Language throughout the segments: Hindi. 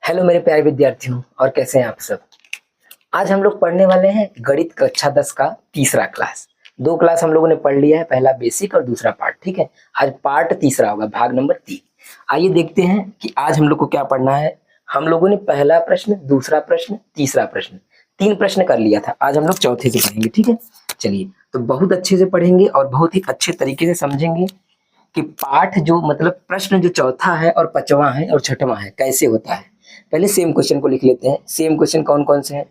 हेलो मेरे प्यारे विद्यार्थियों, और कैसे हैं आप सब। आज हम लोग पढ़ने वाले हैं गणित कक्षा 10 का तीसरा क्लास। दो क्लास हम लोगों ने पढ़ लिया है, पहला बेसिक और दूसरा पार्ट। ठीक है, आज पार्ट तीसरा होगा, भाग नंबर 3। आइए देखते हैं कि आज हम लोग को क्या पढ़ना है। हम लोगों ने पहला प्रश्न, दूसरा प्रश्न, तीसरा प्रश्न, 3 प्रश्न कर लिया था। आज हम लोग चौथे से पढ़ेंगे। ठीक है, चलिए तो बहुत अच्छे से पढ़ेंगे और बहुत ही अच्छे तरीके से समझेंगे कि पाठ जो मतलब प्रश्न जो चौथा है और पांचवा है और छठवां है कैसे होता है। पहले सेम क्वेश्चन को लिख लेते हैं। सेम क्वेश्चन कौन कौन से हैं?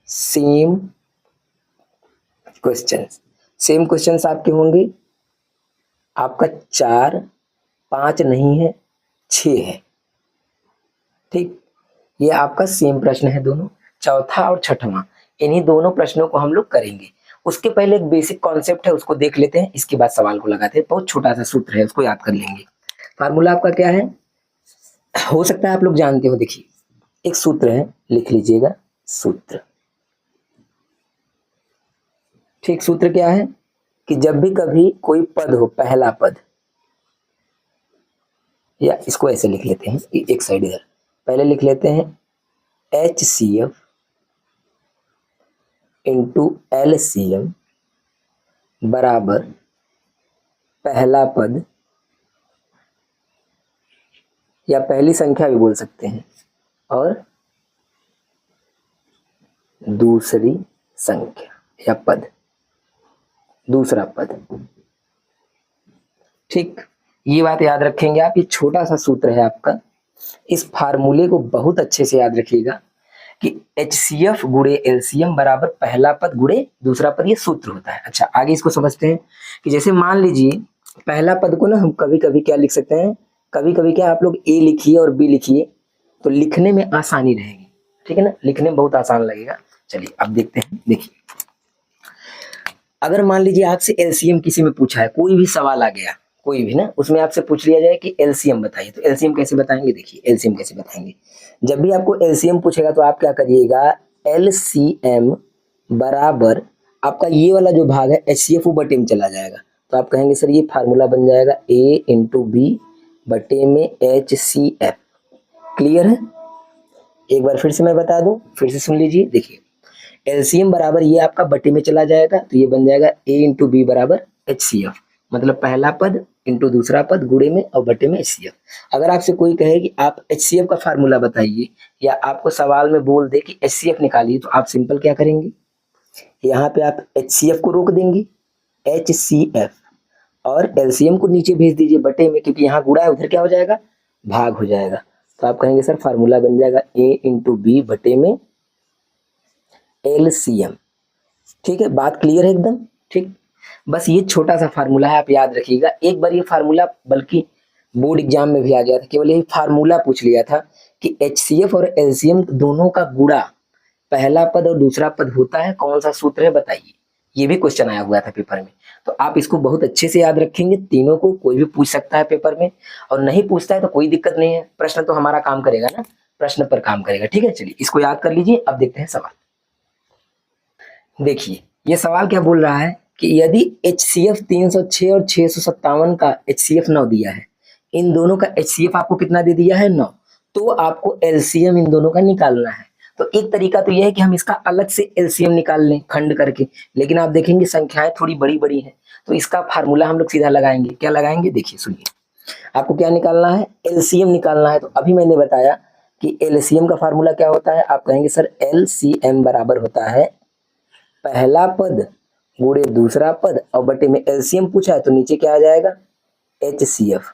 सेम क्वेश्चन, सेम क्वेश्चन आपके होंगे। आपका 4, 5 नहीं है, 6 है। ठीक, ये आपका सेम प्रश्न है, दोनों चौथा और छठवां। इन्हीं दोनों प्रश्नों को हम लोग करेंगे। उसके पहले एक बेसिक कॉन्सेप्ट है, उसको देख लेते हैं, इसके बाद सवाल को लगाते हैं। बहुत छोटा सा सूत्र है, उसको याद कर लेंगे। फार्मूला आपका क्या है, हो सकता है आप लोग जानते हो। देखिए, एक सूत्र है, लिख लीजिएगा सूत्र। ठीक, सूत्र क्या है कि जब भी कभी कोई पद हो, पहला पद, या इसको ऐसे लिख लेते हैं कि एक साइड इधर पहले लिख लेते हैं HCF इंटू LCM बराबर पहला पद, या पहली संख्या भी बोल सकते हैं, और दूसरी संख्या या पद, दूसरा पद। ठीक, ये बात याद रखेंगे आप। ये छोटा सा सूत्र है आपका। इस फार्मूले को बहुत अच्छे से याद रखिएगा कि HCF गुणे LCM बराबर पहला पद गुणे दूसरा पद, ये सूत्र होता है। अच्छा, आगे इसको समझते हैं कि जैसे मान लीजिए पहला पद को ना हम कभी कभी क्या लिख सकते हैं, कभी कभी क्या आप लोग A लिखिए और B लिखिए, तो लिखने में आसानी रहेगी। ठीक है ना, लिखने में बहुत आसान लगेगा। चलिए अब देखते हैं। देखिए, अगर मान लीजिए आपसे LCM किसी में पूछा है, कोई भी सवाल आ गया, कोई भी ना, उसमें आपसे पूछ लिया जाए कि LCM बताइए, तो LCM कैसे बताएंगे। देखिए LCM कैसे बताएंगे, जब भी आपको LCM पूछेगा तो आप क्या करिएगा, LCM बराबर आपका ये वाला जो भाग है HCF वो बटे में चला जाएगा। तो आप कहेंगे सर ये फार्मूला बन जाएगा A इंटू बी बटे में HCF। क्लियर है? एक बार फिर से मैं बता दूं, फिर से सुन लीजिए। देखिए, LCM बराबर ये आपका बटे में चला जाएगा, तो ये बन जाएगा A इंटू बी बराबर HCF, मतलब पहला पद इंटू दूसरा पद गुणे में और बटे में HCF। अगर आपसे कोई कहे कि आप HCF का फार्मूला बताइए, या आपको सवाल में बोल दे कि HCF निकालिए, तो आप सिंपल क्या करेंगे, यहाँ पे आप HCF को रोक देंगे, HCF, और LCM को नीचे भेज दीजिए बटे में, क्योंकि यहाँ गुणा है, उधर क्या हो जाएगा, भाग हो जाएगा। तो आप कहेंगे सर फार्मूला बन जाएगा A इंटू बी बटे में LCM। ठीक है, बात क्लियर है एकदम। ठीक, बस ये छोटा सा फार्मूला है, आप याद रखिएगा। एक बार ये फार्मूला बल्कि बोर्ड एग्जाम में भी आ गया था, केवल यही फार्मूला पूछ लिया था कि HCF और LCM दोनों का गुणा पहला पद और दूसरा पद होता है, कौन सा सूत्र है बताइए। ये भी क्वेश्चन आया हुआ था पेपर में, तो आप इसको बहुत अच्छे से याद रखेंगे। तीनों को कोई भी पूछ सकता है पेपर में, और नहीं पूछता है तो कोई दिक्कत नहीं है, प्रश्न तो हमारा काम करेगा ना, प्रश्न पर काम करेगा। ठीक है, चलिए इसको याद कर लीजिए। अब देखते हैं सवाल। देखिए, ये सवाल क्या बोल रहा है कि यदि HCF 306 और 657 का HCF 9 दिया है, इन दोनों का HCF आपको कितना दे दिया है, 9, तो आपको LCM इन दोनों का निकालना है। तो एक तरीका तो यह है कि हम इसका अलग से LCM निकाल लें खंड करके, लेकिन आप देखेंगे संख्याएं थोड़ी बड़ी बड़ी हैं, तो इसका फार्मूला हम लोग सीधा लगाएंगे। क्या लगाएंगे, देखिए सुनिए। आपको क्या निकालना है, LCM निकालना है। तो अभी मैंने बताया कि LCM का फार्मूला क्या होता है। आप कहेंगे सर LCM बराबर होता है पहला पद गुणे दूसरा पद और बटे में LCM पूछा है, तो नीचे क्या आ जाएगा, HCF।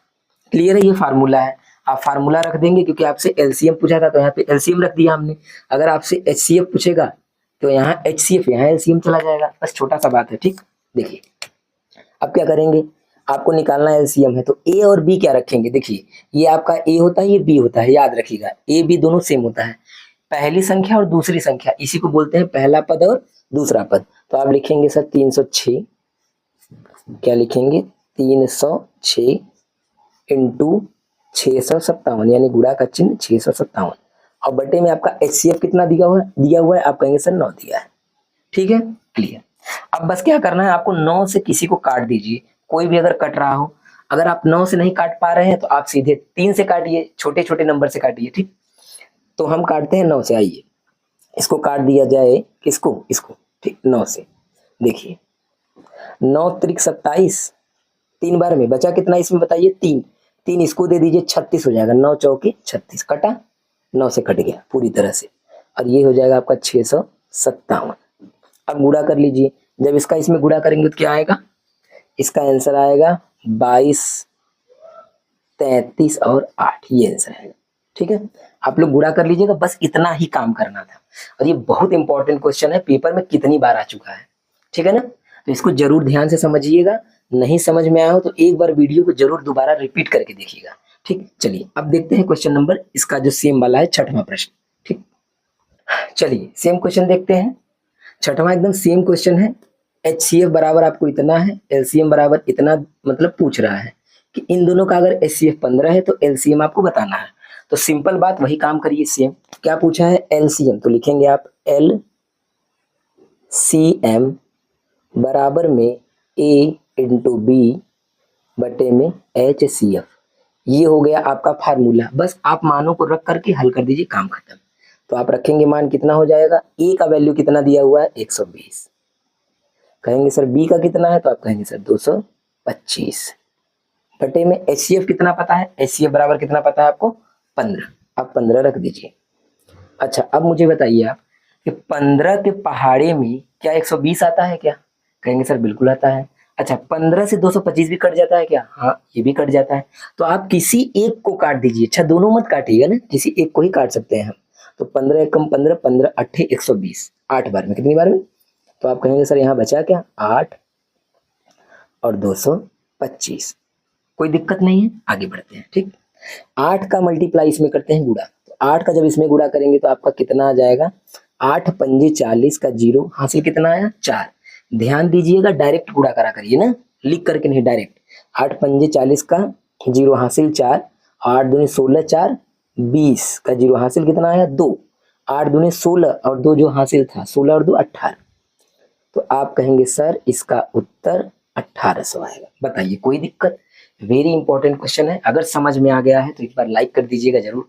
क्लियर है, ये फार्मूला है। आप फार्मूला रख देंगे, क्योंकि आपसे LCM पूछा था तो यहाँ पे LCM रख दिया हमने। अगर आपसे HCF पूछेगा तो यहाँ HCF, यहाँ LCM चला जाएगा। बस छोटा सा बात है। ठीक, देखिए अब क्या करेंगे, आपको निकालना LCM है, तो A और B क्या रखेंगे। देखिए, ये आपका A होता है, ये B होता है, याद रखिएगा A B दोनों सेम होता है। पहली संख्या और दूसरी संख्या, इसी को बोलते हैं पहला पद और दूसरा पद। तो आप लिखेंगे सर 306, क्या लिखेंगे, 306 इंटू 657, यानी गुणा का चिन्ह 657, और बटे में आपका HCF कितना दिया हुआ है, आप कहेंगे सर 9 दिया है। ठीक है, क्लियर। अब बस क्या करना है, आपको 9 से किसी को काट दीजिए, कोई भी अगर कट रहा हो। अगर आप 9 से नहीं काट पा रहे हैं तो आप सीधे 3 से काटिए, छोटे छोटे नंबर से काटिए। ठीक, तो हम काटते हैं 9 से। आइए इसको काट दिया जाए, किसको, इसको, ठीक 9 से। देखिए 9 त्रिक 27, 3 बार में बचा कितना इसमें बताइए, 3। 3 इसको दे दीजिए, 36 हो जाएगा। 9 चौके 36, कटा, 9 से कट गया पूरी तरह से। और ये हो जाएगा आपका 657। अब गुणा कर लीजिए, जब इसका इसमें गुणा करेंगे तो क्या आएगा, इसका आंसर आएगा 22, 33 और 8, ये आंसर आएगा। ठीक है, आप लोग गुणा कर लीजिएगा, बस इतना ही काम करना था। और ये बहुत इंपॉर्टेंट क्वेश्चन है, पेपर में कितनी बार आ चुका है, ठीक है ना। तो इसको जरूर ध्यान से समझिएगा, नहीं समझ में आया हो तो एक बार वीडियो को जरूर दोबारा रिपीट करके देखिएगा। ठीक, चलिए अब देखते हैं क्वेश्चन नंबर, इसका जो सेम वाला है, छठवां प्रश्न। ठीक, चलिए सेम क्वेश्चन देखते हैं। छठवां एकदम सेम क्वेश्चन है। HCF बराबर आपको इतना है, LCM बराबर इतना, मतलब पूछ रहा है कि इन दोनों का अगर HCF 15 है तो LCM आपको बताना है। तो सिंपल बात, वही काम करिए सेम। क्या पूछा है, LCM, तो लिखेंगे आप LCM बराबर में A इंटू B बटे में HCF। ये हो गया आपका फार्मूला, बस आप मानों को रख करके हल कर दीजिए, काम खत्म। तो आप रखेंगे मान, कितना हो जाएगा, A का वैल्यू कितना दिया हुआ है 120, कहेंगे सर B का कितना है, तो आप कहेंगे सर 225 बटे में HCF कितना पता है, HCF बराबर कितना पता है आपको 15, आप 15 रख दीजिए। अच्छा अब मुझे बताइए आप कि 15 के पहाड़े में क्या 120 आता है क्या, कहेंगे सर बिल्कुल आता है। अच्छा 15 से 225 भी कट जाता है क्या, हाँ ये भी कट जाता है। तो आप किसी एक को काट दीजिए, अच्छा दोनों मत काटिएगा ना, किसी एक को ही काट सकते हैं हम। तो 15 एकम 15, 15 अट्ठे 120, 8 बार में, कितनी बार में, तो आप कहेंगे सर यहाँ बचा क्या 8 और 225, कोई दिक्कत नहीं है, आगे बढ़ते हैं। ठीक, 8 का मल्टीप्लाई इसमें करते हैं गुणा, तो 8 का जब इसमें गुणा करेंगे तो आपका कितना आ जाएगा, 8 पंजे 40 का जीरो हासिल कितना आया 4। ध्यान दीजिएगा, डायरेक्ट गुणा करा करिए ना, लिख करके नहीं, डायरेक्ट। 8 पंजे 40 का जीरो हासिल 4, 8 दूनी 16, 4 20 का जीरो हासिल कितना आया 2, 8 दूनी 16 और 2 जो हासिल था 16 और 2 18। तो आप कहेंगे सर इसका उत्तर 1800 आएगा। बताइए कोई दिक्कत, वेरी इंपॉर्टेंट क्वेश्चन है। अगर समझ में आ गया है तो एक बार लाइक कर दीजिएगा जरूर।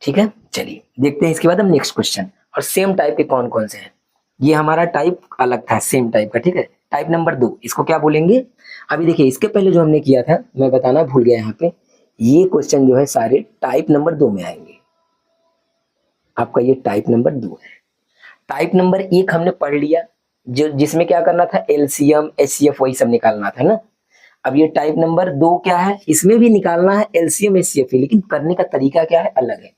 ठीक है, चलिए देखते हैं इसके बाद हम नेक्स्ट क्वेश्चन। और सेम टाइप के कौन कौन से हैं, ये हमारा टाइप अलग था सेम टाइप का, ठीक है। टाइप नंबर 2 इसको क्या बोलेंगे, अभी देखिए इसके पहले जो हमने किया था मैं बताना भूल गया यहाँ पे, ये क्वेश्चन जो है सारे टाइप नंबर 2 में आएंगे। आपका ये टाइप नंबर 2 है। टाइप नंबर 1 हमने पढ़ लिया, जो जिसमें क्या करना था, LCM HCF वही सब निकालना था ना। अब ये टाइप नंबर 2 क्या है, इसमें भी निकालना है LCM HCF, लेकिन करने का तरीका क्या है, अलग है।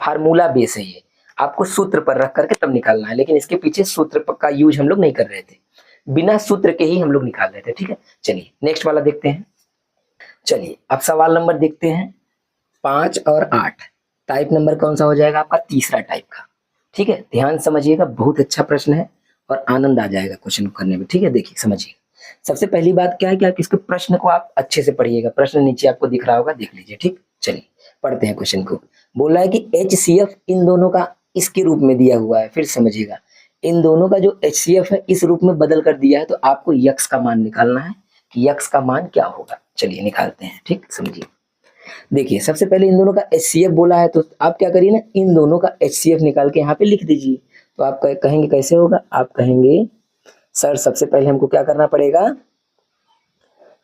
फार्मूला बेस है ये, आपको सूत्र पर रख करके तब निकालना है, लेकिन इसके पीछे सूत्र का यूज हम लोग नहीं कर रहे थे, बिना सूत्र के ही हम लोग निकाल रहे थे। ठीक है, चलिए नेक्स्ट वाला देखते हैं। चलिए अब सवाल नंबर देखते हैं 5 और 8। टाइप नंबर कौन सा हो जाएगा आपका, तीसरा टाइप का। ठीक है, ध्यान समझिएगा, बहुत अच्छा प्रश्न है और आनंद आ जाएगा क्वेश्चन करने में। ठीक है, देखिए समझिए। सबसे पहली बात क्या है कि आप इसके प्रश्न को आप अच्छे से पढ़िएगा, प्रश्न नीचे आपको दिख रहा होगा, देख लीजिए। ठीक, चलिए पढ़ते हैं क्वेश्चन को। बोला है कि HCF इन दोनों का इसके रूप में दिया हुआ है, फिर समझिएगा, इन दोनों का जो HCF है इस रूप में बदल कर दिया है, तो आपको यक्स का मान निकालना है कि यक्स का मान क्या होगा। चलिए निकालते हैं। ठीक, समझिए। देखिए सबसे पहले इन दोनों का HCF बोला है, तो आप क्या करिए ना, इन दोनों का HCF निकाल के यहाँ पे लिख दीजिए। तो आप कहेंगे कैसे होगा, आप कहेंगे सर सबसे पहले हमको क्या करना पड़ेगा,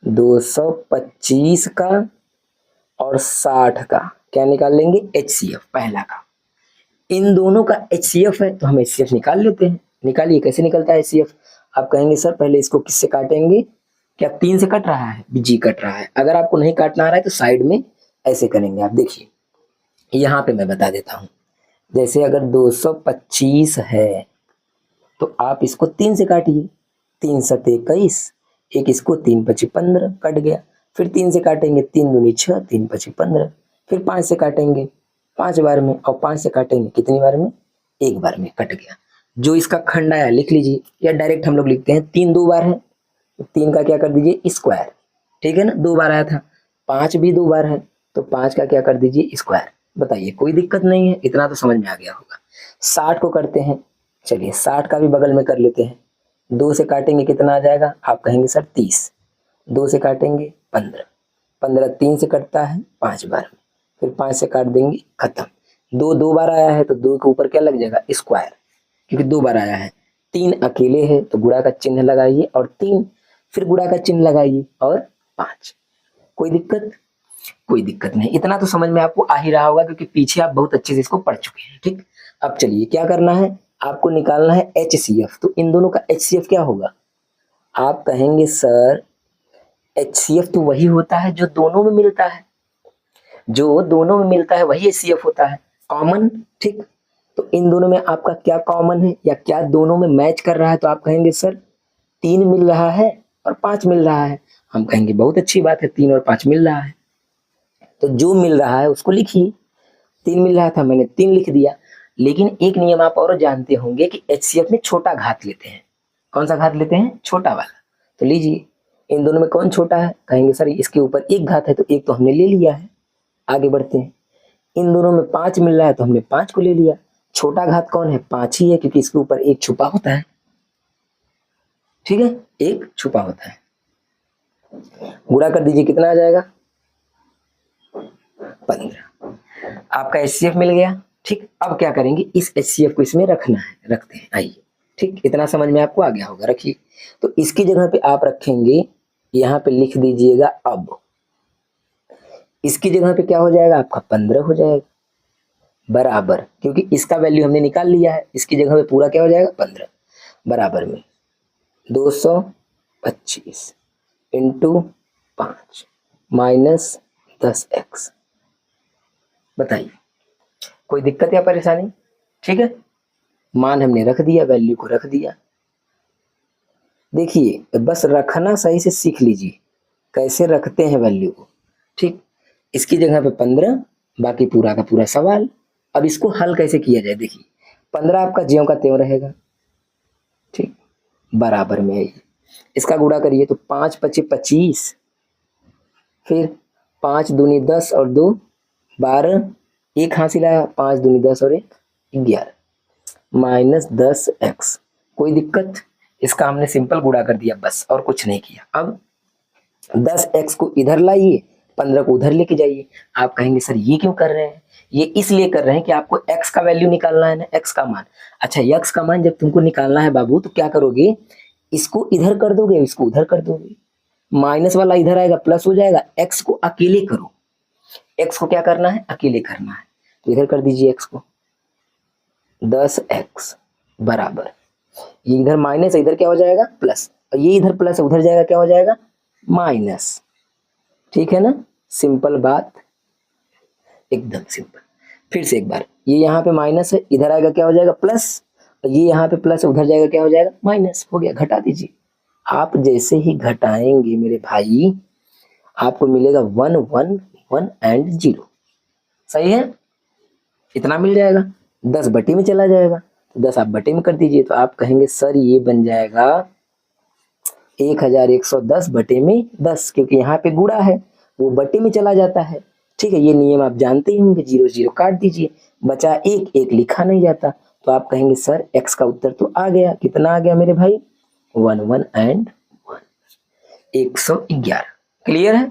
225 का और 60 का क्या निकाल लेंगे, HCF पहला का। इन दोनों का HCF है तो हम HCF निकाल लेते हैं। निकालिए, कैसे निकलता है HCF, आप कहेंगे सर पहले इसको किससे काटेंगे, क्या 3 से कट रहा है, जी कट रहा है। अगर आपको नहीं काटना आ रहा है तो साइड में ऐसे करेंगे। आप देखिए यहाँ पे मैं बता देता हूँ, जैसे अगर 225 है तो आप इसको 3 से काटिए, 3 सते 21, एक इसको 3 पची 15 कट गया। फिर 3 से काटेंगे, 3 दूनी 6, 3 पची 15, फिर 5 से काटेंगे 5 बार में, और 5 से काटेंगे कितनी बार में, 1 बार में, कट गया। जो इसका खंड आया लिख लीजिए, या डायरेक्ट हम लोग लिखते हैं 3 2 बार है, 3 का क्या कर दीजिए स्क्वायर, ठीक है ना, 2 बार आया था। 5 भी 2 बार है तो 5 का क्या कर दीजिए स्क्वायर। बताइए कोई दिक्कत नहीं है, इतना तो समझ में आ गया होगा। 60 को करते हैं, चलिए 60 का भी बगल में कर लेते हैं। 2 से काटेंगे कितना आ जाएगा, आप कहेंगे सर 30, 2 से काटेंगे 15, 15 3 से कटता है 5 बार में, फिर 5 से काट देंगे, खत्म। 2 2 बार आया है तो 2 के ऊपर क्या लग जाएगा, स्क्वायर, क्योंकि 2 बार आया है। 3 अकेले है तो गुणा का चिन्ह लगाइए और 3 फिर गुणा का चिन्ह लगाइए और 5। कोई दिक्कत? कोई दिक्कत नहीं। इतना तो समझ में आपको आ ही रहा होगा क्योंकि पीछे आप बहुत अच्छे से इसको पढ़ चुके हैं। ठीक, अब चलिए क्या करना है, आपको निकालना है HCF। तो इन दोनों का HCF क्या होगा? आप कहेंगे सर HCF तो वही होता है जो दोनों में मिलता है, जो दोनों में मिलता है वही HCF होता है, कॉमन। ठीक, तो इन दोनों में आपका क्या कॉमन है या क्या दोनों में मैच कर रहा है? तो आप कहेंगे सर 3 मिल रहा है और 5 मिल रहा है। हम कहेंगे बहुत अच्छी बात है, 3 और 5 मिल रहा है, तो जो मिल रहा है उसको लिखिए। 3 मिल रहा था, मैंने 3 लिख दिया। लेकिन एक नियम आप और जानते होंगे कि HCF में छोटा घात लेते हैं। कौन सा घात लेते हैं? छोटा वाला। तो लीजिए, इन दोनों में कौन छोटा है? कहेंगे सर इसके ऊपर 1 घात है तो 1 तो हमने ले लिया है। आगे बढ़ते हैं, इन दोनों में 5 मिल रहा है तो हमने 5 को ले लिया। छोटा घात कौन है? 5 ही है, क्योंकि इसके ऊपर 1 छुपा होता है। ठीक है, 1 छुपा होता है। गुणा कर दीजिए, कितना आ जाएगा? 15। आपका HCF मिल गया। ठीक, अब क्या करेंगे, इस HCF को इसमें रखना है। रखते हैं, आइए। ठीक, इतना समझ में आपको आ गया होगा। रखिए, तो इसकी जगह पे आप रखेंगे, यहाँ पे लिख दीजिएगा अब। इसकी जगह पे क्या हो जाएगा आपका? 15 हो जाएगा, बराबर, क्योंकि इसका वैल्यू हमने निकाल लिया है। इसकी जगह पे पूरा क्या हो जाएगा? 15, बराबर में 225 इंटू 5 माइनस 10x। बताइए, कोई दिक्कत या परेशानी? ठीक है, मान हमने रख दिया, वैल्यू को रख दिया। देखिए, बस रखना सही से सीख लीजिए कैसे रखते हैं वैल्यू को। ठीक, इसकी जगह पे 15, बाकी पूरा का पूरा सवाल। अब इसको हल कैसे किया जाए? देखिए, 15 आपका ज्यों का त्यों रहेगा। ठीक, बराबर में है। इसका गुणा करिए तो 5 × 5 = 25, फिर 5 दूनी 10 और 2 12, 1 हासिल आया, 5 दूनी 10 और 1 11 माइनस 10x। कोई दिक्कत? इसका हमने सिंपल गुणा कर दिया बस, और कुछ नहीं किया। अब 10x को इधर लाइए, 15 को उधर लेके जाइए। आप कहेंगे सर ये क्यों कर रहे हैं? ये इसलिए कर रहे हैं कि आपको x का वैल्यू निकालना है ना, x का मान। अच्छा, x का मान जब तुमको निकालना है बाबू, तो क्या करोगे, इसको इधर कर दोगे, इसको उधर कर दोगे, माइनस वाला इधर आएगा, प्लस हो जाएगा। x को अकेले करो, x को क्या करना है? अकेले करना है। तो इधर कर दीजिए x को, 10x बराबर, ये इधर माइनस है, इधर क्या हो जाएगा? प्लस, और ये इधर प्लस है, उधर जाएगा क्या हो जाएगा? माइनस। ठीक है ना, सिंपल बात, एकदम सिंपल। फिर से एक बार, ये यहाँ पे माइनस है, इधर आएगा क्या हो जाएगा? प्लस, और ये यहाँ पे प्लस है, उधर जाएगा क्या हो जाएगा? माइनस। हो गया, घटा दीजिए। आप जैसे ही घटाएंगे मेरे भाई, आपको मिलेगा 1 1 1 एंड 0। सही है, इतना मिल जाएगा। 10 बटे में चला जाएगा, तो 10 आप बटे में कर दीजिए। तो आप कहेंगे सर ये बन जाएगा 1110 बटे में 10, क्योंकि यहाँ पे गुणा है, वो बटे में चला जाता है। ठीक है, ये नियम आप जानते ही होंगे। 0 0 काट दीजिए, बचा 1 1 लिखा नहीं जाता। तो आप कहेंगे सर x का उत्तर तो आ गया। कितना आ गया मेरे भाई? 1 1 एंड 1, 111। क्लियर है?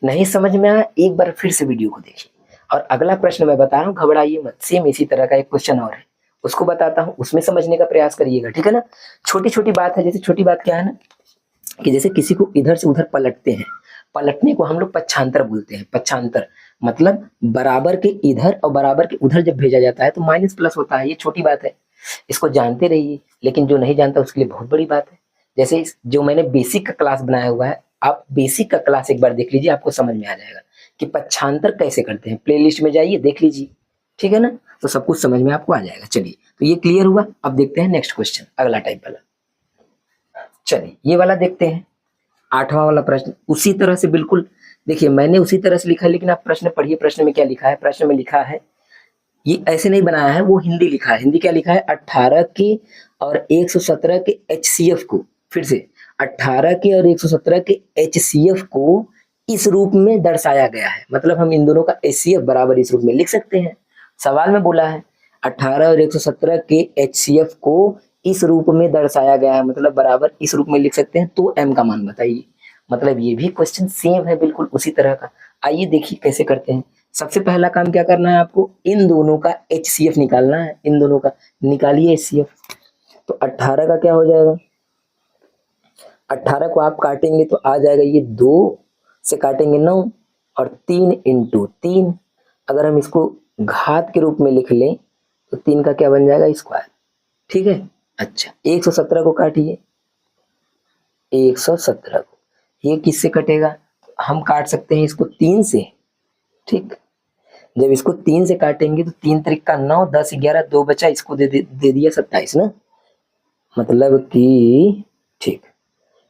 नहीं समझ में आया, एक बार फिर से वीडियो को देखिए। और अगला प्रश्न मैं बता रहा हूँ, घबराइए मत। सेम इसी तरह का एक क्वेश्चन और है, उसको बताता हूँ, उसमें समझने का प्रयास करिएगा। ठीक है ना, छोटी छोटी बात है। जैसे छोटी बात क्या है ना, कि जैसे किसी को इधर से उधर पलटते हैं, पलटने को हम लोग पक्षांतर बोलते हैं। पक्षांतर मतलब बराबर के इधर और बराबर के उधर जब भेजा जाता है तो माइनस प्लस होता है। ये छोटी बात है, इसको जानते रहिए। लेकिन जो नहीं जानता उसके लिए बहुत बड़ी बात है। जैसे जो मैंने बेसिक का क्लास बनाया हुआ है, आप बेसिक का क्लास एक बार देख लीजिए, आपको समझ में आ जाएगा कि पक्षांतर कैसे करते हैं। प्लेलिस्ट में जाइए, देख लीजिए। ठीक है ना, तो सब कुछ समझ में आपको आ जाएगा। चलिए, तो ये क्लियर हुआ। अब देखते हैं नेक्स्ट क्वेश्चन, अगला टाइप वाला। चलिए, ये वाला देखते हैं, 8वां वाला प्रश्न। उसी तरह से बिल्कुल देखिए, मैंने उसी तरह से लिखा है, लेकिन आप प्रश्न पढ़िए। प्रश्न में क्या लिखा है? प्रश्न में लिखा है, ये ऐसे नहीं बनाया है, वो हिंदी लिखा है। हिंदी क्या लिखा है? 18 के और 117 के HCF को, फिर से 18 के और 117 के HCF को इस रूप में दर्शाया गया है। मतलब हम इन दोनों का HCF बराबर इस रूप में लिख सकते हैं। सवाल में बोला है 18 और 117 के HCF को इस रूप में दर्शाया गया है, मतलब बराबर इस रूप में लिख सकते हैं। तो m का मान बताइए। मतलब ये भी क्वेश्चन सेम है, बिल्कुल उसी तरह का। आइए देखिए कैसे करते हैं। सबसे पहला काम क्या करना है आपको, इन दोनों का HCF निकालना है, इन दोनों का निकालिए HCF। तो 18 का क्या हो जाएगा, 18 को आप काटेंगे तो आ जाएगा, ये 2 से काटेंगे 9 और 3 इंटू 3, अगर हम इसको घात के रूप में लिख लें तो 3 का क्या बन जाएगा, स्क्वायर। ठीक है, अच्छा 117 को काटिए, 117 को, ये किससे कटेगा, हम काट सकते हैं इसको 3 से। ठीक, जब इसको 3 से काटेंगे तो 3 त्रिक का 9, 10 11 2 बचा, इसको दे दिया 27 ना, मतलब कि ठीक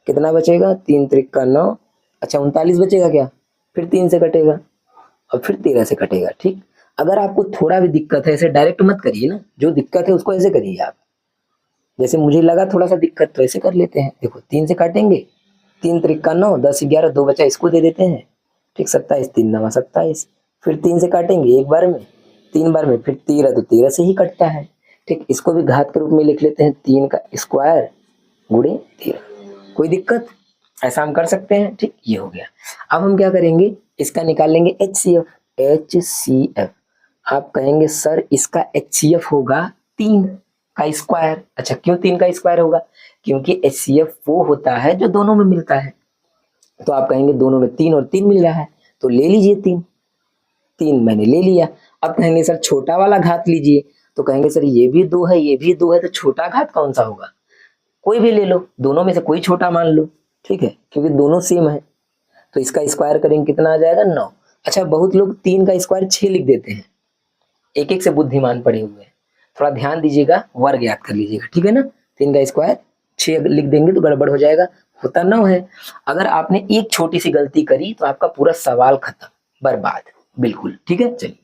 कितना बचेगा, 3 त्रिक का 9, अच्छा 39 बचेगा क्या, फिर 3 से कटेगा और फिर 13 से कटेगा। ठीक, अगर आपको थोड़ा भी दिक्कत है, ऐसे डायरेक्ट मत करिए ना, जो दिक्कत है उसको ऐसे करिए आप, जैसे मुझे लगा थोड़ा सा दिक्कत तो ऐसे कर लेते हैं। देखो 3 से काटेंगे, 3 त्रिक का 9, 10 11 2 बचा, इसको दे देते हैं। ठीक, 27 3 9 27, फिर 3 से काटेंगे एक बार में, 3 बार में, फिर 13 तो 13 से ही कटता है। ठीक, इसको भी घात के रूप में लिख लेते हैं, 3 का स्क्वायर गुणे 13, कोई दिक्कत, ऐसा हम कर सकते हैं। ठीक, ये हो गया। अब हम क्या करेंगे, इसका निकाल लेंगे HCF। HCF आप कहेंगे सर इसका HCF होगा 3 का स्क्वायर। अच्छा क्यों 3 का स्क्वायर होगा, क्योंकि HCF वो होता है जो दोनों में मिलता है। तो आप कहेंगे दोनों में 3 और 3 मिल रहा है तो ले लीजिए 3, 3 मैंने ले लिया। अब कहेंगे सर छोटा वाला घात लीजिए, तो कहेंगे सर ये भी 2 है ये भी 2 है, तो छोटा घात कौन सा होगा, कोई भी ले लो, दोनों में से कोई छोटा मान लो। ठीक है, क्योंकि दोनों सेम है। तो इसका स्क्वायर करेंगे कितना आ जाएगा, 9। अच्छा बहुत लोग 3 का स्क्वायर 6 लिख देते हैं, एक एक से बुद्धिमान पड़े हुए हैं, थोड़ा ध्यान दीजिएगा, वर्ग याद कर लीजिएगा। ठीक है ना, 3 का स्क्वायर 6 लिख देंगे तो गड़बड़ हो जाएगा, होता 9 है। अगर आपने एक छोटी सी गलती करी तो आपका पूरा सवाल खत्म, बर्बाद बिल्कुल। ठीक है, चलिए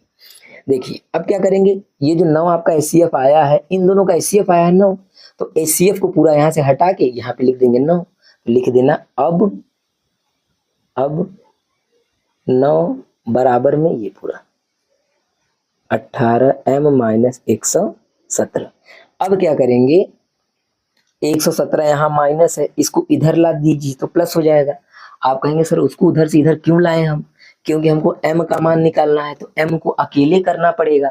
देखिए अब क्या करेंगे, ये जो 9 आपका HCF आया है, इन दोनों का HCF आया है 9, तो HCF को पूरा यहाँ से हटा के यहाँ पे लिख देंगे 9, लिख देना अब 9 बराबर में ये पूरा 18m माइनस 117। अब क्या करेंगे, 117 यहाँ माइनस है, इसको इधर ला दीजिए तो प्लस हो जाएगा। आप कहेंगे सर उसको उधर से इधर क्यों लाए हम, क्योंकि हमको m का मान निकालना है, तो m को अकेले करना पड़ेगा।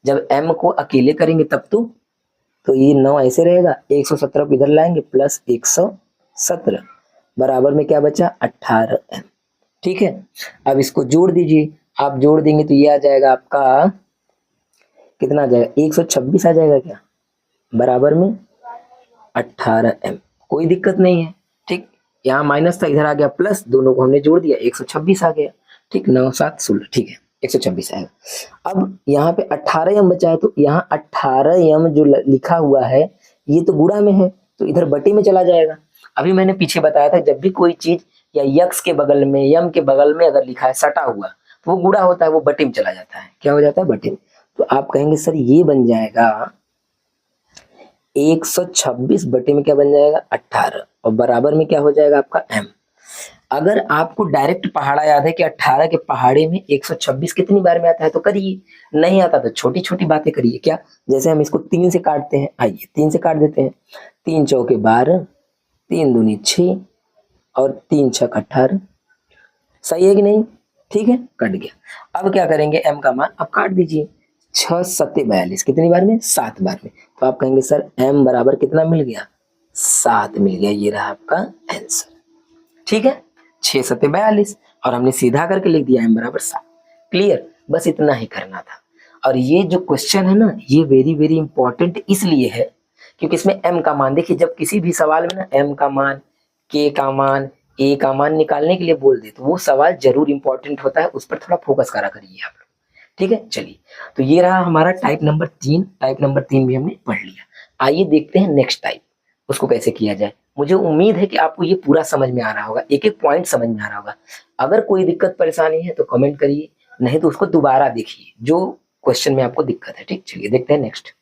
जब m को अकेले करेंगे तब तो ये 9 ऐसे रहेगा, 117 को इधर लाएंगे प्लस 117 बराबर में क्या बचा 18m। ठीक है, अब इसको जोड़ दीजिए, आप जोड़ देंगे तो ये आ जाएगा आपका कितना आ जाएगा, 126 आ जाएगा क्या, बराबर में 18m, कोई दिक्कत नहीं है। ठीक, यहाँ माइनस था इधर आ गया प्लस, दोनों को हमने जोड़ दिया 126 आ गया। ठीक, 9 7 16, ठीक है 126 आएगा। अब यहाँ पे 18m बचा है, तो यहाँ 18m जो लिखा हुआ है ये तो गुणा में है, तो इधर बटे में चला जाएगा। अभी मैंने पीछे बताया था जब भी कोई चीज या यक्स के बगल में यम के बगल में अगर लिखा है सटा हुआ तो वो गुणा होता है, वो बटे में चला जाता है, क्या हो जाता है, बटे में। तो आप कहेंगे सर ये बन जाएगा 126 बटे में क्या बन जाएगा 18 और बराबर में क्या हो जाएगा आपका m। अगर आपको डायरेक्ट पहाड़ा याद है कि 18 के पहाड़े में 126 कितनी बार में आता है तो करिए, नहीं आता तो छोटी छोटी बातें करिए। क्या, जैसे हम इसको 3 से काटते हैं, आइए 3 से काट देते हैं, 3 चौके 12, 3 दूनी 6 और 3 छक 18, सही है कि नहीं, ठीक है कट गया। अब क्या करेंगे m का मान अब काट दीजिए, 6 सत्ते 42 कितनी बार में 7 बार में, तो आप कहेंगे सर m बराबर कितना मिल गया 7 मिल गया, ये रहा आपका आंसर। ठीक है, 6 सत्ते 42 और हमने सीधा करके लिख दिया m बराबर 7। क्लियर, बस इतना ही करना था। और ये जो क्वेश्चन है ना ये वेरी वेरी इंपॉर्टेंट इसलिए है क्योंकि इसमें m का मान, देखिए जब किसी भी सवाल में ना m का मान, k का मान, a का मान निकालने के लिए बोल दे तो वो सवाल जरूर इंपॉर्टेंट होता है, उस पर थोड़ा फोकस करा करिए आप लोग। ठीक है, चलिए तो ये रहा हमारा टाइप नंबर 3। टाइप नंबर 3 भी हमने पढ़ लिया। आइए देखते हैं नेक्स्ट टाइप, उसको कैसे किया जाए। मुझे उम्मीद है कि आपको ये पूरा समझ में आ रहा होगा, एक एक पॉइंट समझ में आ रहा होगा। अगर कोई दिक्कत परेशानी है तो कमेंट करिए, नहीं तो उसको दोबारा देखिए जो क्वेश्चन में आपको दिक्कत है। ठीक, चलिए देखते हैं नेक्स्ट।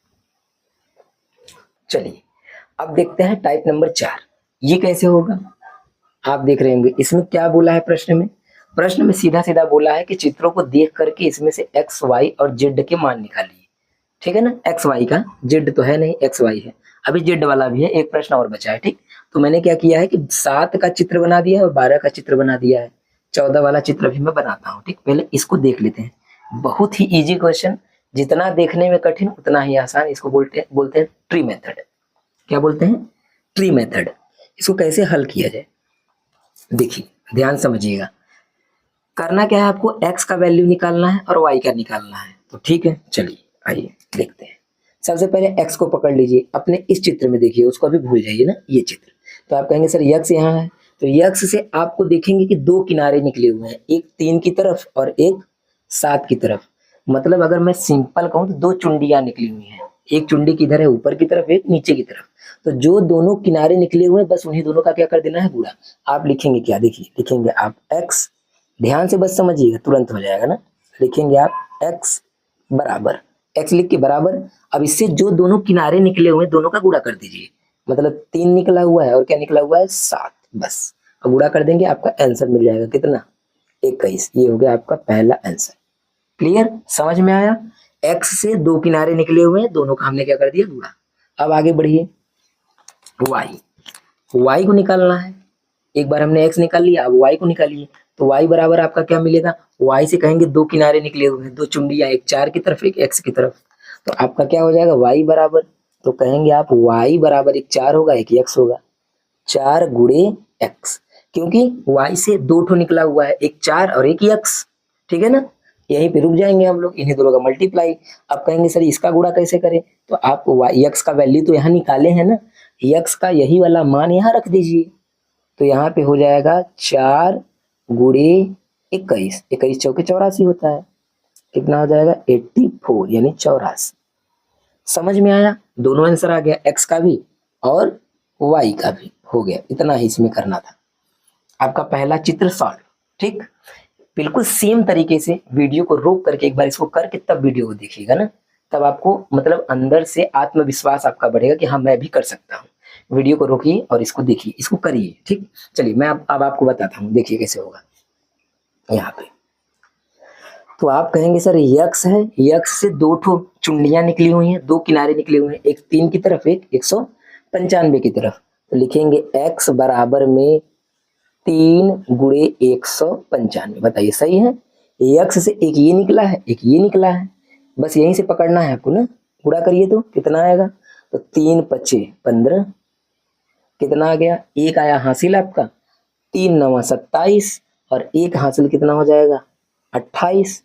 चलिए अब देखते हैं टाइप नंबर 4, ये कैसे होगा। आप देख रहे होंगे इसमें क्या बोला है प्रश्न में सीधा सीधा बोला है कि चित्रों को देख करके इसमें से एक्स वाई और जेड के मान निकालिए। ठीक है ना, एक्स वाई का, जेड तो है नहीं एक्स वाई है, अभी जेड वाला भी है, एक प्रश्न और बचा है। ठीक, तो मैंने क्या किया है कि 7 का चित्र बना दिया है और 12 का चित्र बना दिया है, 14 वाला चित्र भी मैं बनाता हूँ। ठीक, पहले इसको देख लेते हैं। बहुत ही इजी क्वेश्चन, जितना देखने में कठिन उतना ही आसान। इसको बोलते हैं ट्री मेथड। क्या बोलते हैं? Tree method. इसको कैसे हल किया जाए, देखिए ध्यान समझिएगा। करना क्या है, आपको x का वैल्यू निकालना है और y का निकालना है। तो ठीक है, चलिए आइए देखते हैं। सबसे पहले x को पकड़ लीजिए, अपने इस चित्र में देखिए, उसको अभी भूल जाइए ना, ये चित्र। तो आप कहेंगे सर x यहाँ है, तो x से आपको देखेंगे कि दो किनारे निकले हुए हैं, एक 3 की तरफ और एक 7 की तरफ। मतलब अगर मैं सिंपल कहूँ तो दो चुंडियां निकली हुई हैं, एक चुंडी किधर है, ऊपर की तरफ, एक नीचे की तरफ। तो जो दोनों किनारे निकले हुए हैं, बस उन्हीं दोनों का क्या कर देना है, गुणा। आप लिखेंगे क्या, देखिए लिखेंगे आप x, ध्यान से बस समझिएगा, तुरंत हो जाएगा ना। लिखेंगे आप x बराबर, x लिख के बराबर, अब इससे जो दोनों किनारे निकले हुए हैं दोनों का गुणा कर दीजिए। मतलब 3 निकला हुआ है और क्या निकला हुआ है, 7। बस अब गुणा कर देंगे, आपका आंसर मिल जाएगा कितना, 21। ये हो गया आपका पहला आंसर। क्लियर, समझ में आया? x से दो किनारे निकले हुए हैं, दोनों का हमने क्या कर दिया, गुणा। अब आगे बढ़िए, y को निकालना है। एक बार हमने x निकाल लिया, अब y को निकालिए। तो y बराबर आपका क्या मिलेगा, y से कहेंगे दो किनारे निकले हुए हैं, दो चुंडियां, एक 4 की तरफ एक x की तरफ। तो आपका क्या हो जाएगा, y बराबर, तो कहेंगे आप y बराबर, एक 4 होगा एक x होगा, 4 गुणे x, क्योंकि y से दो ठो निकला हुआ है, एक 4 और एक x। ठीक है ना, यहीं पे रुक जाएंगे हम लोग, इन्हीं दोनों का मल्टीप्लाई। अब कहेंगे सर इसका गुणा कैसे करें, तो आप x का वैल्यू तो यहाँ निकाले हैं ना, x का यही वाला मान यहाँ रख दीजिए। तो यहाँ पे हो जाएगा 4 गुणे 21, 21 चौके 84 होता है। कितना हो जाएगा, 84, यानी 84। समझ में आया? दोनों आंसर आ गया, x का भी और y का भी हो गया। इतना ही इसमें करना था। आपका पहला चित्र सॉल्व। ठीक, बिल्कुल सेम तरीके से वीडियो को रोक करके एक बार इसको करके तब वीडियो को देखिएगा ना, तब आपको मतलब अंदर से आत्मविश्वास आपका बढ़ेगा कि हाँ मैं भी कर सकता हूँ। वीडियो को रोकिए और इसको देखिए, इसको करिए। ठीक, चलिए मैं अब आपको बताता हूँ, देखिए कैसे होगा यहाँ पे। तो आप कहेंगे सर यक्स है, यक्स से दो ठो चुंडियां निकली हुई हैं, दो किनारे निकले हुए हैं, एक 3 की तरफ एक 195 की तरफ। तो लिखेंगे x बराबर में 3 गुणे 195। बताइए सही है? यक्स से एक ये निकला है, एक ये निकला है, बस यहीं से पकड़ना है आपको ना। गुणा करिए तो कितना आएगा, तो 3 पचे 15, कितना आ गया, एक आया हासिल आपका, 3 9 27, और एक हासिल कितना हो जाएगा, 28।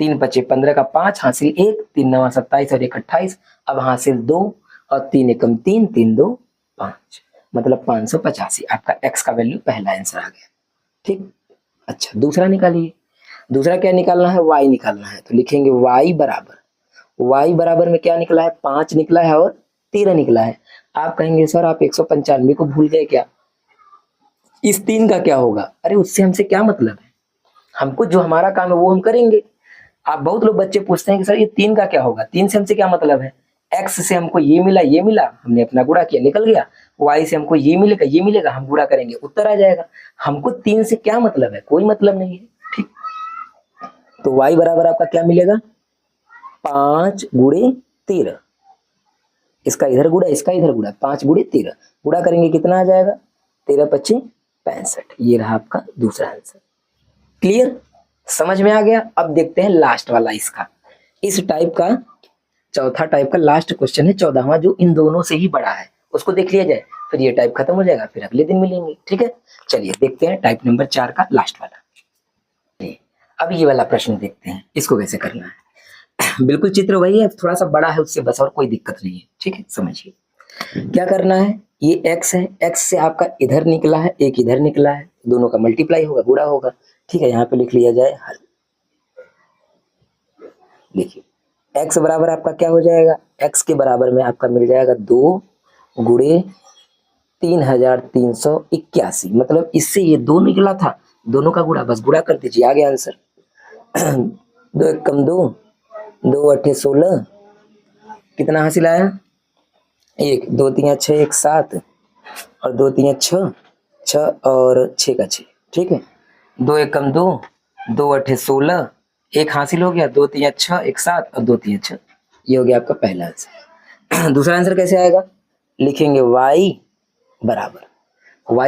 3 पचे 15 का 5 हासिल 1, 3 9 27 और 1 28। अब हासिल 2 और 3 एकम 3, 3 2 5, मतलब 585। आपका x का वैल्यू पहला आंसर आ गया। ठीक, अच्छा दूसरा निकालिए। दूसरा क्या निकालना है, y निकालना है। तो लिखेंगे y बराबर में क्या निकला है, 5 निकला है और 13 निकला है। आप कहेंगे सर आप 195 को भूल गए क्या, इस 3 का क्या होगा? अरे उससे हमसे क्या मतलब है, हमको जो हमारा काम है वो हम करेंगे। आप बहुत लोग बच्चे पूछते हैं कि सर ये 3 का क्या होगा, 3 से हमसे क्या मतलब है। x से हमको ये मिला, हमने अपना गुणा किया, निकल गया। y से हमको ये मिलेगा, हम गुणा करेंगे, उत्तर आ जाएगा। हमको 3 से क्या मतलब है, कोई मतलब नहीं है। ठीक, तो y बराबर आपका क्या मिलेगा, 5 गुणे 13। इसका इधर गुणा, इसका इधर गुणा, 5 गुणे 13, गुणा करेंगे कितना आ जाएगा, 13 पच्चीस 65। ये रहा आपका दूसरा आंसर। क्लियर, समझ में आ गया? अब देखते हैं लास्ट वाला इसका, इस टाइप का चौथा टाइप का लास्ट क्वेश्चन है, 14वां, जो इन दोनों से ही बड़ा है, उसको देख लिया जाए, फिर ये टाइप खत्म हो जाएगा, फिर अगले दिन मिलेंगे। ठीक है, चलिए देखते हैं टाइप नंबर 4 का लास्ट वाला। अब ये वाला प्रश्न देखते हैं, इसको कैसे करना है। बिल्कुल चित्र वही है, थोड़ा सा बड़ा है उससे, बस, और कोई दिक्कत नहीं है। ठीक है, समझिए क्या करना है। ये x है, x से आपका इधर निकला है, एक इधर निकला है, दोनों का मल्टीप्लाई होगा, गुणा होगा। ठीक है, यहाँ पे लिख लिया जाए हल। देखिए x बराबर आपका क्या हो जाएगा, x के बराबर में आपका मिल जाएगा 2 गुणे 3381। मतलब इससे ये 2 निकला था, दोनों का गुणा, बस गुणा कर दीजिए, आ गया आंसर। 2 एक कम 2, 2 अठे 16, कितना हासिल आया, 1 2 3 6 1 7, और 2 3 6 6 और 6 का 6। ठीक है, 2 एक कम 2, 2 अठे 16, एक हासिल हो गया, 2 3 6 1 7 और 2 3 6। ये हो गया आपका पहला आंसर। दूसरा आंसर कैसे आएगा, लिखेंगे y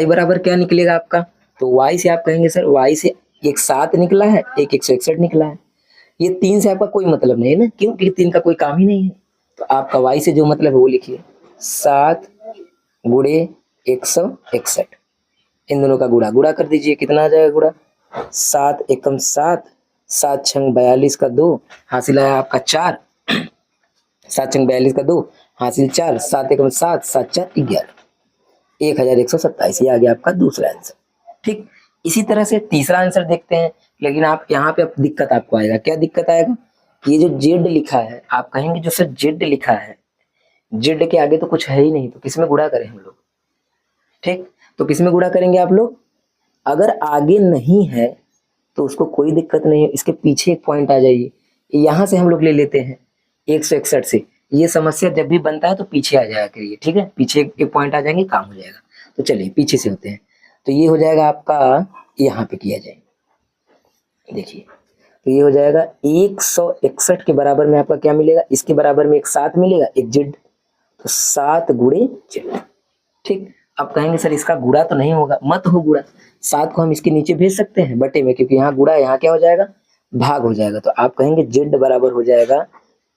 बराबर क्या निकलेगा आपका, तो y से आप कहेंगे सर y से एक 7 निकला है, एक 161 निकला है, ये 3 से आपका कोई मतलब नहीं है ना, क्यों? क्योंकि 3 का कोई काम ही नहीं है। तो आपका y से जो मतलब है वो लिखिए, 7 गुणे 161, इन दोनों का गुणा कर दीजिए, कितना आ जाएगा गुणा? 7 एकम 7, 7 छंग 42 का 2, हासिल आया आपका 4, 7 छंग 42 का 2 हासिल 4, 7 एकम 7, 7 4 11, 1127, ये आ गया आपका दूसरा आंसर। ठीक, इसी तरह से तीसरा आंसर देखते हैं। लेकिन आप यहाँ पे अब दिक्कत आपको आएगा, क्या दिक्कत आएगा? ये जो जेड लिखा है, आप कहेंगे जो सर जेड लिखा है, जेड के आगे तो कुछ है ही नहीं, तो किसमें गुणा करें हम लोग? ठीक, तो किसमें गुणा करेंगे आप लोग? अगर आगे नहीं है तो उसको कोई दिक्कत नहीं है, इसके पीछे एक पॉइंट आ जाइए, यहाँ से हम लोग ले लेते हैं 161 से। ये समस्या जब भी बनता है तो पीछे आ जाया करिए, ठीक है, पीछे एक पॉइंट आ जाएंगे, काम हो जाएगा। तो चलिए पीछे से होते हैं, तो ये हो जाएगा आपका, यहाँ पे किया जाए, देखिए, तो ये हो जाएगा 161 के बराबर में आपका क्या मिलेगा? इसके बराबर में एक 7 मिलेगा, एक जेड, तो 7 गुणे जेड। ठीक, अब कहेंगे सर इसका गुणा तो नहीं होगा, मत हो गुणा, 7 को हम इसके नीचे भेज सकते हैं बटे में, क्योंकि यहाँ गुणा, यहाँ क्या हो जाएगा? भाग हो जाएगा। तो आप कहेंगे जेड बराबर हो जाएगा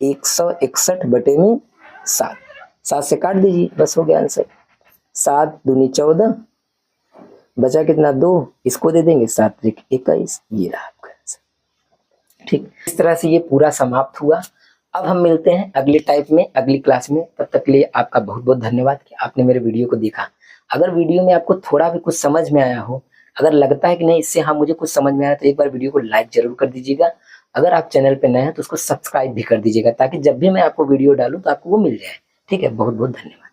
161 बटे में 7, 7 से काट दीजिए, बस हो गया आंसर। 7 दूनी 14, बचा कितना? 2, इसको दे देंगे 7 त्रिक 21, ये रहा आपका आंसर। ठीक, इस तरह से ये पूरा समाप्त हुआ। अब हम मिलते हैं अगले टाइप में, अगली क्लास में। तब तक के लिए आपका बहुत बहुत धन्यवाद कि आपने मेरे वीडियो को देखा। अगर वीडियो में आपको थोड़ा भी कुछ समझ में आया हो, अगर लगता है कि नहीं इससे हाँ मुझे कुछ समझ में आया, तो एक बार वीडियो को लाइक जरूर कर दीजिएगा। अगर आप चैनल पे नए हैं तो उसको सब्सक्राइब भी कर दीजिएगा, ताकि जब भी मैं आपको वीडियो डालूं तो आपको वो मिल जाए। ठीक है, बहुत बहुत धन्यवाद।